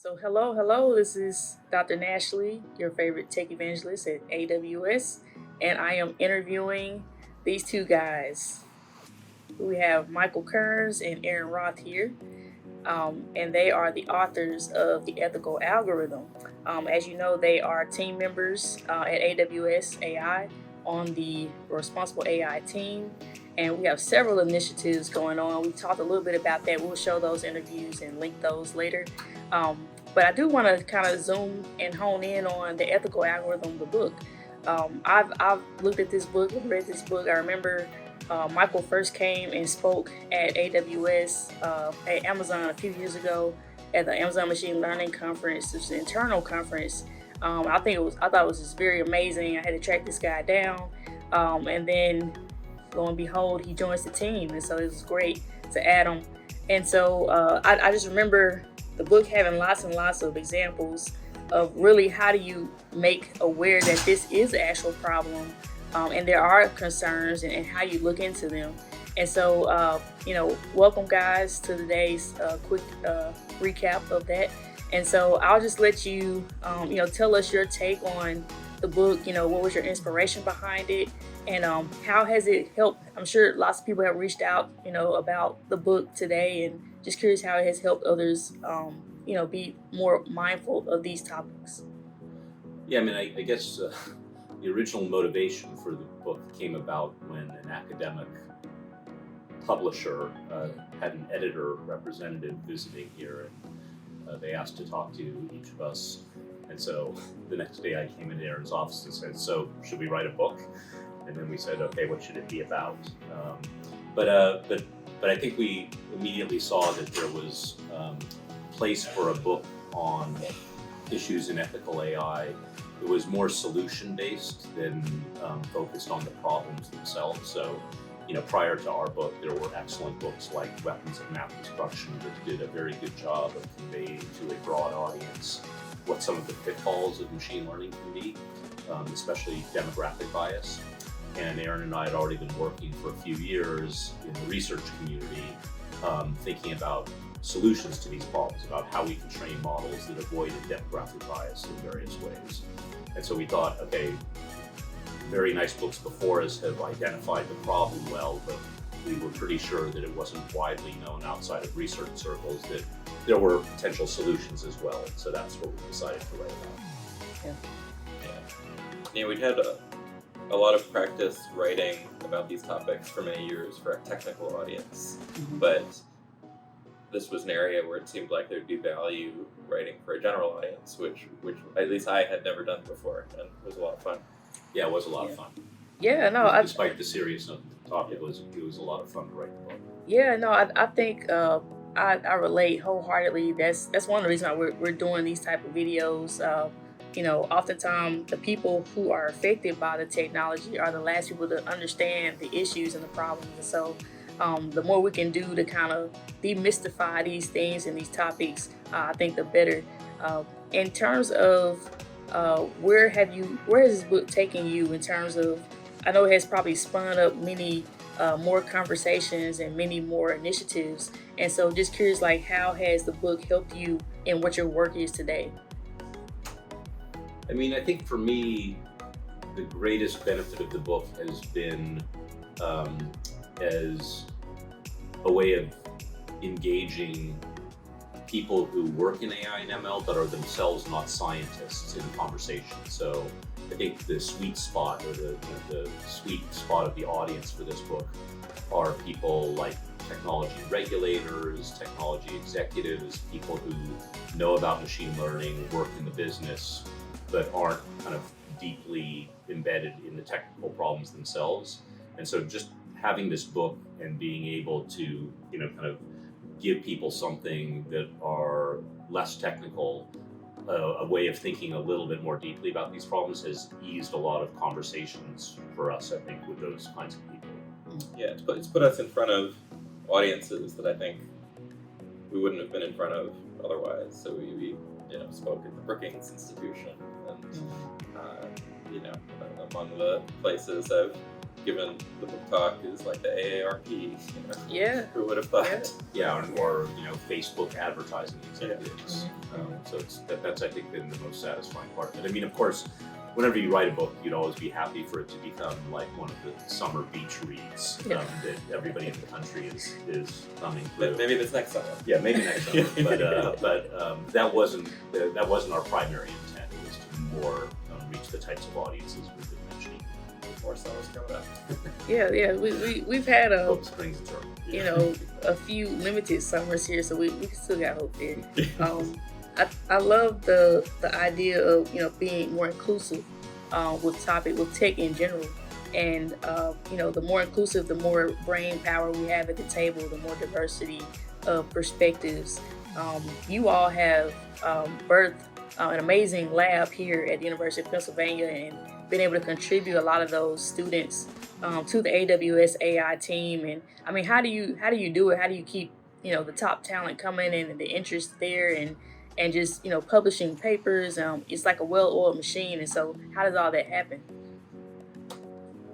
So, hello, this is Dr. Nashlie, your favorite tech evangelist at AWS, and I am interviewing these two guys. We have Michael Kearns and Aaron Roth here, and they are the authors of The Ethical Algorithm. As you know, they are team members at AWS AI on the Responsible AI team, and we have several initiatives going on. We talked a little bit about that. We'll show those interviews and link those later. But I do want to kind of zoom and hone in on the ethical algorithm of the book. I've looked at this book, read this book. I remember Michael first came and spoke at AWS at Amazon a few years ago at the Amazon Machine Learning Conference. It was an internal conference. I thought it was just very amazing. I had to track this guy down, and then lo and behold, he joins the team, and so it was great to add him. And so I just remember the book having lots and lots of examples of really how do you make aware that this is an actual problem, and there are concerns, and how you look into them. And so, welcome guys to today's quick recap of that. And so I'll just let you, tell us your take on the book. What was your inspiration behind it, and how has it helped? I'm sure lots of people have reached out, about the book today, and just curious how it has helped others, be more mindful of these topics. Yeah, I mean, I guess the original motivation for the book came about when an academic publisher had an editor representative visiting here, and they asked to talk to each of us. And so the next day I came into Aaron's office and said, "So should we write a book?" And then we said, "Okay, what should it be about?" But I think we immediately saw that there was place for a book on issues in ethical AI. It was more solution-based than focused on the problems themselves. So, prior to our book, there were excellent books like Weapons of Mass Destruction that did a very good job of conveying to a broad audience what some of the pitfalls of machine learning can be, especially demographic bias. And Aaron and I had already been working for a few years in the research community, thinking about solutions to these problems, about how we can train models that avoid demographic bias in various ways. And so we thought, okay, very nice books before us have identified the problem well, but we were pretty sure that it wasn't widely known outside of research circles that there were potential solutions as well. So that's what we decided to write about. Yeah, we'd had a lot of practice writing about these topics for many years for a technical audience, but this was an area where it seemed like there'd be value writing for a general audience, which at least I had never done before, and it was a lot of fun. Yeah, it was a lot of fun. Yeah, no, Despite the seriousness of the topic, it was a lot of fun to write the book. Yeah, no, I think I relate wholeheartedly. That's one of the reasons why we're doing these type of videos. Oftentimes the people who are affected by the technology are the last people to understand the issues and the problems. And so the more we can do to kind of demystify these things and these topics, I think the better. In terms of where has this book taken you in terms of, I know it has probably spun up many more conversations and many more initiatives. And so just curious, like, how has the book helped you in what your work is today? I mean, I think for me, the greatest benefit of the book has been as a way of engaging people who work in AI and ML but are themselves not scientists in conversation. So I think the sweet spot, or the sweet spot of the audience for this book are people like technology regulators, technology executives, people who know about machine learning, work in the business, but aren't kind of deeply embedded in the technical problems themselves. And so just having this book and being able to, kind of give people something that are less technical, a way of thinking a little bit more deeply about these problems, has eased a lot of conversations for us, I think, with those kinds of people. Yeah, it's put us in front of audiences that I think we wouldn't have been in front of otherwise. So we spoke at the Brookings Institution, and among the places I've given the book talk is like the AARP. You know? Yeah. Who would have thought? Yeah, or Facebook advertising executives. So that's I think been the most satisfying part. And I mean, of course, whenever you write a book, you'd always be happy for it to become like one of the summer beach reads that everybody in the country is thumbing through. But maybe this next summer. Yeah, maybe next summer. But that wasn't our primary intent. It was to more reach the types of audiences we've been mentioning. More summers coming up. Yeah. We've had Hope springs eternal. a few limited summers here, so we still got hope there. I love the idea of being more inclusive with tech in general, and the more inclusive, the more brain power we have at the table, the more diversity of perspectives. You all have birthed an amazing lab here at the University of Pennsylvania and been able to contribute a lot of those students to the AWS AI team. And I mean, how do you do it? How do you keep the top talent coming in and the interest there and just publishing papers? It's like a well-oiled machine. And so how does all that happen?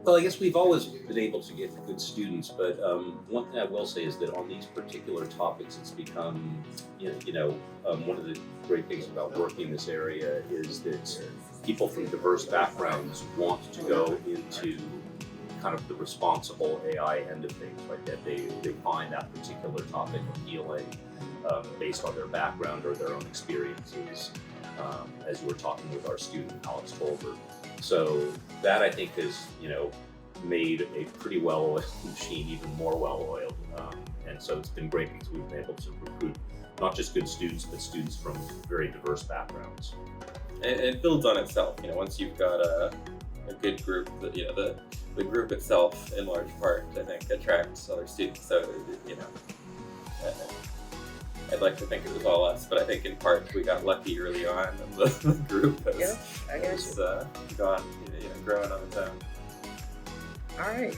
Well, I guess we've always been able to get good students, but one thing I will say is that on these particular topics, it's become, one of the great things about working in this area is that people from diverse backgrounds want to go into kind of the responsible AI end of things, right? That they find that particular topic appealing based on their background or their own experiences, as you were talking with our student, Alex Tolbert. So that I think has, made a pretty well-oiled machine even more well-oiled. And so it's been great because we've been able to recruit not just good students, but students from very diverse backgrounds. And it builds on itself. Once you've got a good group, the group itself, in large part, I think, attracts other students. So, I'd like to think it was all us, but I think in part we got lucky early on, and the group has gone, growing on its own. All right.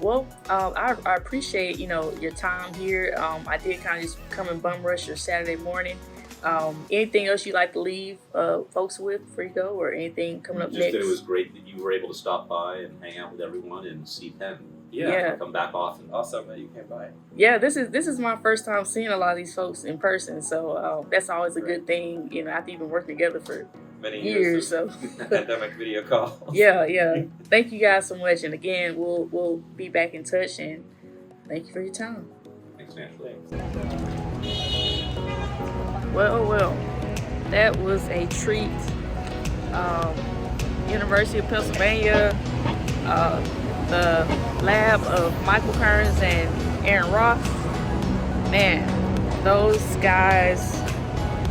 Well, I appreciate your time here. I did kind of just come and bum rush your Saturday morning. Anything else you'd like to leave folks with before you go, or anything coming up next? It was great that you were able to stop by and hang out with everyone and see Penn. Yeah. Come back often. Awesome that you came by. Yeah, this is my first time seeing a lot of these folks in person, so that's always a good thing. After you've been working together for many years, so pandemic video calls. Yeah. Thank you guys so much, and again, we'll be back in touch. And thank you for your time. Thanks, Nashlie. Well, that was a treat. University of Pennsylvania, the lab of Michael Kearns and Aaron Roth. Man, those guys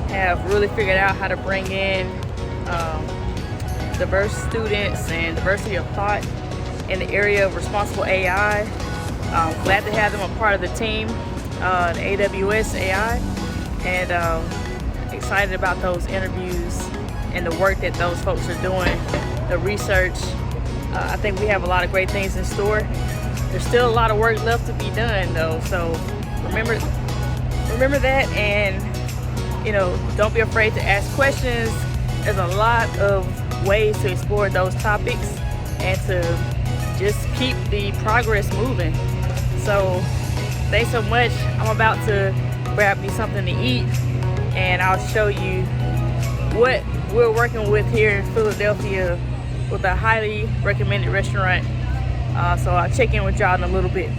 have really figured out how to bring in diverse students and diversity of thought in the area of responsible AI. Glad to have them a part of the team, the AWS AI, and excited about those interviews and the work that those folks are doing, the research. I think we have a lot of great things in store. There's still a lot of work left to be done, though, so remember that, and don't be afraid to ask questions. There's a lot of ways to explore those topics and to just keep the progress moving. So thanks so much. I'm about to grab me something to eat, and I'll show you what we're working with here in Philadelphia with a highly recommended restaurant. So I'll check in with y'all in a little bit.